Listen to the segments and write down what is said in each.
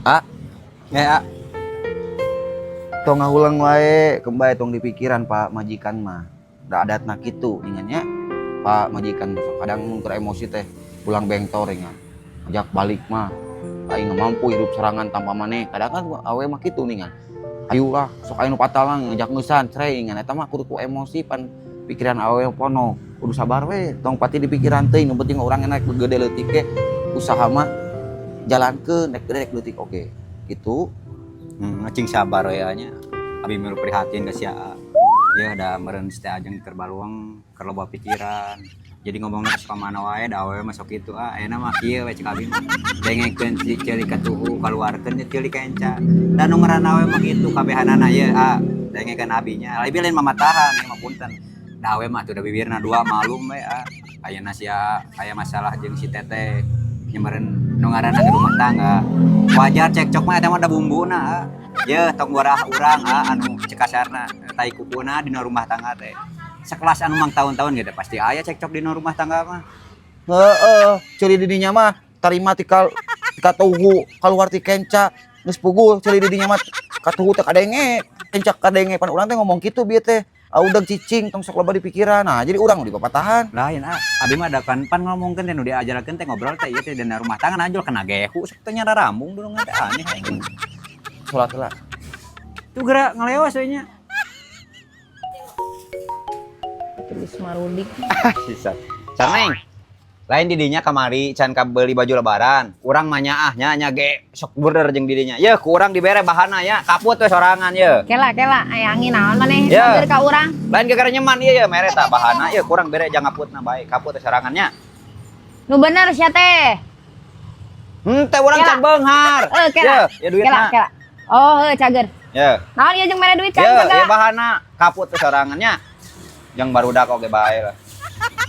Ah, Ya, tong ngahulang wae kembali tong di pikiran Pak majikan mah. Da adatna kitu ningannya. Pak majikan kadang mun keur emosi teh pulang bengtor ingan. Ajak balik mah. Aing mampu hidup serangan tanpa maneh. Kadang kan awe mah kitu ningan. Ayulah sok aya nu patalang ngajak ngeusan cerei ingan eta mah kudu ku emosi pan pikiran awe pono. Kudu sabar we tong pati di pikiran teuing nu penting urang enak gede leutik ge usaha mah jalankeun rek gede rek leutik oge. Gitu. ngecing sabar ya nya. Abi milu prihatin ka sia. Ya ada meureun teh ajeng terbaluang keur loba pikiran. Jadi ngomongna ka mana wae da awewe mah sok kitu ayeuna mah kieu we cek abi mah. Dengekeun si ceuli ka tuhu kaluarkeun nya ceuli ka enca. Da nu ngaranna we mah kitu kabehanana ye dengekeun abinya. Abi lain mamatahan ya mah punten. Da awewe mah tuh da bibirna dua malum we ayeuna sia aya masalah jeung si teteh nyemeren nu ngaranna di rumah tangga. Wajar cekcok mah eta mah da bumbuna ye tong warah urang anu cek kasarna tai kukuna dina rumah tangga teh sekelas anu mang tahun-tahun gitu pasti aya cekcok dina rumah tangga mah. Heeh, ceuli didinya mah tarima tika tuhu kaluar ti kenca geus puguh ceuli didinya mah ka tuhu teh kadenge kenca kadenge pan urang teh ngomong kitu bieu teh udang cicing tong sok loba di pikiran. Nah, jadi urang di papatahan. Lain abi mah da pan ngomongkeun teh nu diajarkeun teh ngobrol teh ieu teh dina rumah tangga najol kena gehu sok teh nyara rambung dulu ngada aneh aing. Salat heula. Tuh geura ngalewas we nya. Terus marudik. Sisa. Sarneng. Lain didinya kamari can ka beuli baju lebaran. Urang mah nyaah nya ge sok bener jeung didinya. Ye ku urang dibere bahana ya, kaput we sorangan ye. Kela aya angin naon maneh Ya. sabar ka urang. Lain gara nyeman ieu ye mere tah bahana ye kurang bere jang ngaputna bae. Kaput we sorangannya. Nu bener sia teh. Teh urang Kela. can beunghar. Kela. Ya duitna. Kela. Oh, cager. Ye. Naon ieu jeung mere duit kan Ye, kagak? ieu bahana kaput we sorangannya. Yang barudak oge bae lah.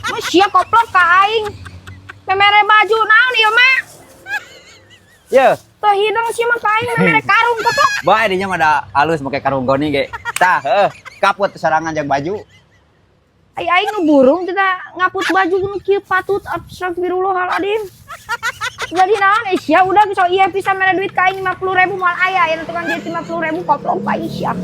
Mah sia koplok ka aing. Memere baju naon ieu mah? Ye, Teu hidung sia mah ka aing memere karung koplok. bae dinya mah da alus make karung goni ge. Tah, kaput we sorangan jeung baju. Aing nu burung teh ngaput baju nu kieu patut astagfirullahaladzim. Jadi naon sia udah so ieu pisan mere duit ka aing 50.000 moal aya aya tukang jahit 50.000 koplok ka sia.